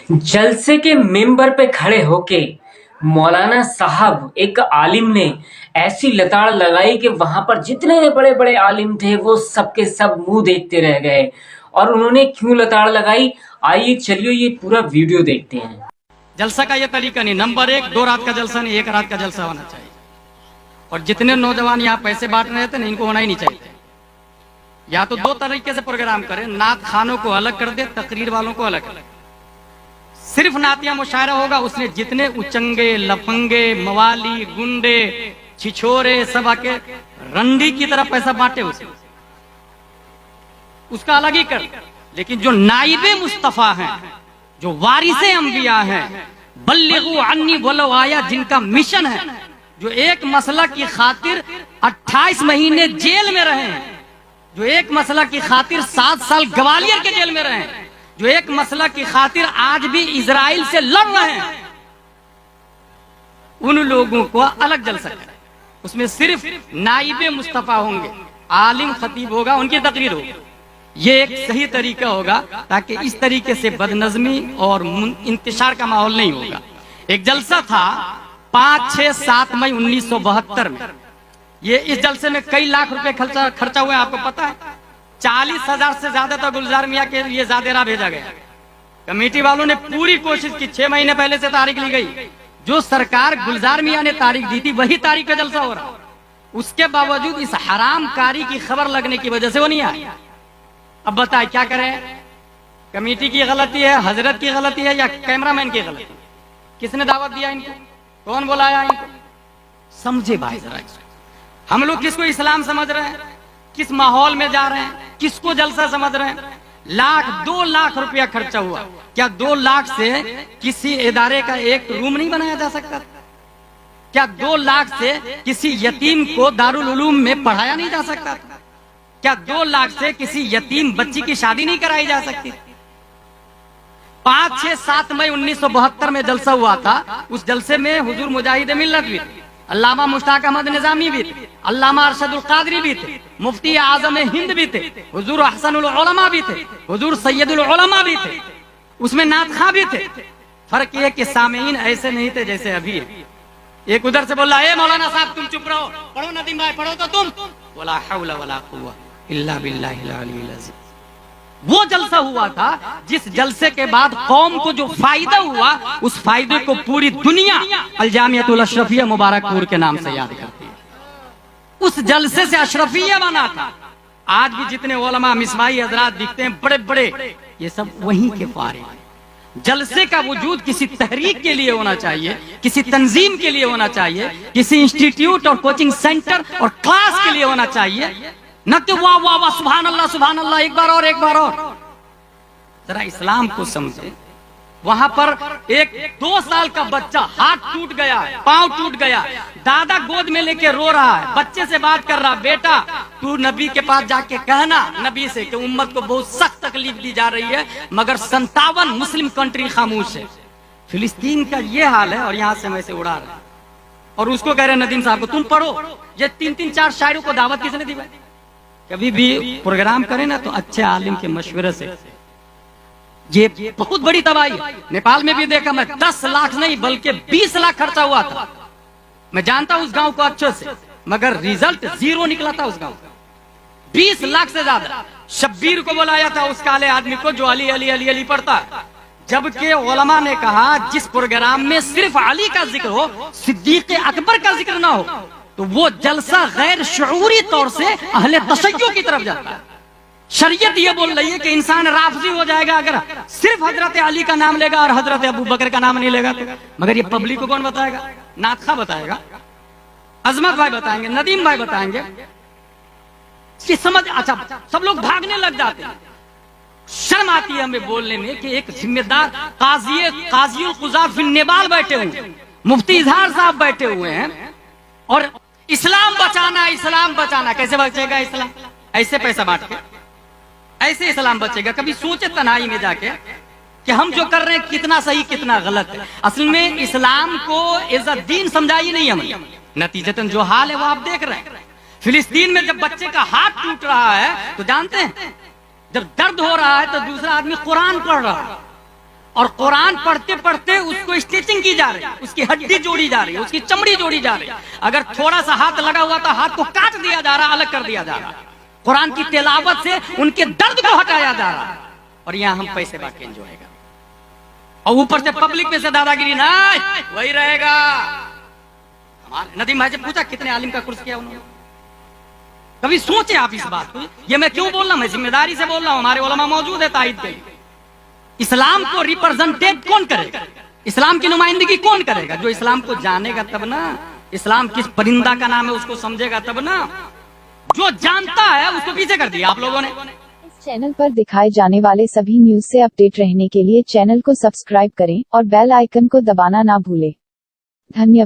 जलसे के मेंबर पे खड़े होके मौलाना साहब एक आलिम ने ऐसी लताड़ लगाई कि वहां पर जितने बड़े बड़े आलिम थे वो सबके सब मुंह देखते रह गए। और उन्होंने क्यों लताड़ लगाई, आइए चलिए ये पूरा वीडियो देखते हैं। जलसा का ये तरीका नहीं। नंबर एक, 2 रात का जलसा नहीं, 1 रात का जलसा होना चाहिए। और जितने नौजवान यहाँ पैसे बांट रहे थे ना, इनको होना ही नहीं चाहिए। या तो 2 तरीके से प्रोग्राम करें, नात खानों को अलग कर दे, तकरीर वालों को अलग कर दे। सिर्फ नातिया मुशायरा होगा, उसने जितने उचंगे, लफंगे, मवाली, गुंडे, छिछोरे सब आके रंडी की तरह पैसा बांटे उसका अलग ही कर। लेकिन जो नाइबे मुस्तफा हैं, जो वारिसे अंबिया हैं, बल्लिगु अन्नी वलो आया, जिनका मिशन है, जो एक मसला की खातिर 28 महीने जेल में रहे हैं, जो एक मसला की खातिर 7 साल ग्वालियर के जेल में रहे हैं, जो एक मसला की खातिर आज भी इजराइल से लड़ रहे हैं, उन लोगों को अलग जलसा है। उसमें सिर्फ नाइबे मुस्तफा होंगे, आलिम खतीब होगा, उनकी तकरीर होगी। ये एक सही तरीका होगा, ताकि इस तरीके से बदनज़मी और इंतशार का माहौल नहीं होगा। एक जलसा था 5, 6, 7 मई 1972 में। ये इस जलसे में कई लाख रुपए खर्चा हुआ है, आपको पता है। 40,000 से ज्यादा तो गुलजार मियाँ के लिए ज़ादेरा भेजा गया। कमेटी वालों ने पूरी कोशिश की, 6 महीने पहले से तारीख ली गई। जो सरकार गुलजार मियाँ ने तारीख दी थी, वही तारीख का जलसा हो रहा। उसके बावजूद इस हराम कारी की खबर लगने की वजह से वो नहीं आया। अब बताए क्या करें? कमेटी की गलती है, हजरत की गलती है, या कैमरामैन की गलती? किसने दावत दिया इनको? कौन बुलाया इनको? समझे भाई जरा, हम लोग किसको इस्लाम समझ रहे हैं, किस माहौल में जा रहे हैं, किसको जलसा समझ रहे हैं? 2 लाख रुपया खर्चा हुआ। क्या 2 लाख से किसी इदारे का एक रूम नहीं बनाया जा सकता? क्या 2 लाख से किसी यतीम को दारुल उलूम में पढ़ाया नहीं जा सकता? क्या 2 लाख से किसी यतीम बच्ची की शादी नहीं कराई जा सकती? 5, 6, 7 मई 1972 में जलसा हुआ था। उस जलसे में हुजूर मुजाहिद मिल्लत भी थे, अल्लामा मुश्ताक अहमद निजामी भी थे, अल्लामा अरशदुल कादरी भी थे, मुफ्ती आजम हिंद भी थे, हुजूर अहसनुल उलमा भी थे, हुजूर सैयदुल उलमा भी थे, उसमें नात खां भी थे। फर्क ये कि सामीन ऐसे नहीं थे जैसे अभी है। एक उधर से बोला, ए मौलाना साहब तुम चुप रहो, पढ़ो नदीम भाई, पढ़ो तो तुम। वला हौला वला कुव्वा इल्ला बिल्लाहिल अलील अज़ीम। वो जलसा हुआ था जिस जलसे के बाद कौम को जो फायदा हुआ, उस फायदे को पूरी दुनिया अल-जामियतुल अशरफिया मुबारकपुर के नाम से याद करती है। उस जलसे से अशरफिया बना था। आज भी जितने उलमा मिसबाही हजरात दिखते हैं बड़े बड़े, ये सब वहीं के फारिग हैं। जलसे का वजूद किसी तहरीक के लिए होना चाहिए, किसी तंजीम के लिए होना चाहिए, किसी इंस्टीट्यूट और कोचिंग सेंटर और क्लास के लिए होना चाहिए, न कि वाह वाह वाह सुभान अल्लाह, एक बार और, एक बार और। जरा इस्लाम को समझे। वहां पर एक 2 साल का बच्चा हाथ टूट गया, पांव टूट गया, दादा गोद में लेके रो रहा है, बच्चे से बात कर रहा, बेटा तू नबी के पास जाके कहना नबी से कि उम्मत को बहुत सख्त तकलीफ दी जा रही है, मगर 57 मुस्लिम कंट्री खामोश है। फिलिस्तीन का ये हाल है और यहाँ से वैसे उड़ा रहे। और उसको कह रहे नदीम साहब को तुम पढ़ो। ये 3-3, 4 शायरों को दावत किसने दी? कभी भी प्रोग्राम करें ना तो अच्छे आलिम के मशवरे से। ये बहुत बड़ी तबाही। नेपाल में भी देखा मैं, 10 लाख नहीं बल्कि 20 लाख खर्चा हुआ था। मैं जानता हूं उस गांव को अच्छे से, मगर रिजल्ट 0 निकला था उस गांव का। 20 लाख से ज्यादा। शब्बीर को बुलाया था उस काले आदमी को जो अली अली अली अली पढ़ता है, जबकि उलमा ने कहा जिस प्रोग्राम में सिर्फ अली का जिक्र हो, सिद्दीक अकबर का जिक्र ना हो, तो वो जलसा गैर शऊरी तौर से अहले तशय्युअ की तरफ जाता है। शरीयत ये बोल रही है कि इंसान राफजी हो जाएगा अगर सिर्फ हजरत अली का नाम लेगा और हजरत अबू बकर का नाम नहीं लेगा तो। मगर ये पब्लिक को कौन बताएगा? नात खां बताएगा, अजमत भाई बताएंगे, नदीम भाई बताएंगे। ये समझ, अच्छा सब लोग भागने लग जाते हैं। शर्म आती है हमें बोलने में कि एक जिम्मेदार काज़ी क़ुज़ात फिन नेपाल बैठे हुए, मुफ्ती इजहार साहब बैठे हुए हैं, और इस्लाम बचाना, इस्लाम बचाना। कैसे बचेगा इस्लाम? ऐसे पैसा बांट के ऐसे इस्लाम बचेगा? कभी सोचे तन्हाई में जाके कि हम जो कर रहे हैं कितना सही कितना गलत है। असल में इस्लाम को इज़्ज़त दीन समझाई नहीं हमने। नतीजतन जो हाल है वो आप देख रहे हैं। फिलिस्तीन में जब बच्चे का हाथ टूट रहा है तो जानते हैं, जब दर्द हो रहा है तो दूसरा आदमी कुरान पढ़ रहा है, और कुरान पढ़ते पढ़ते उसको स्टिचिंग की जा रही है, उसकी हड्डी जोड़ी जा रही है, उसकी चमड़ी जोड़ी जा रही है। अगर थोड़ा सा हाथ लगा हुआ तो हाथ को काट दिया जा रहा, अलग कर दिया जा रहा। कुरान की तिलावत से उनके दर्द को हटाया जा रहा। और यहाँ हम पैसे बाकी एंजॉय होगा, और ऊपर से पब्लिक में से दादागिरी ना वही रहेगा। हमारे नदीम भाई से पूछा कितने आलिम का कोर्स किया उन्होंने, कभी सोचे आप इस बात को? ये मैं क्यों बोल रहा हूं, मैं जिम्मेदारी से बोल रहा हूं। हमारे उलमा मौजूद है ताईद के लिए। इस्लाम को रिप्रेजेंटेट कौन करेगा, इस्लाम की नुमाइंदगी कौन करेगा? जो इस्लाम को जानेगा तब ना, इस्लाम किस परिंदा का नाम है उसको समझेगा तब ना। जो जानता है उसको पीछे कर दिया आप लोगों ने। इस चैनल पर दिखाए जाने वाले सभी न्यूज से अपडेट रहने के लिए चैनल को सब्सक्राइब करें और बेल आइकन को दबाना ना भूलें। धन्यवाद।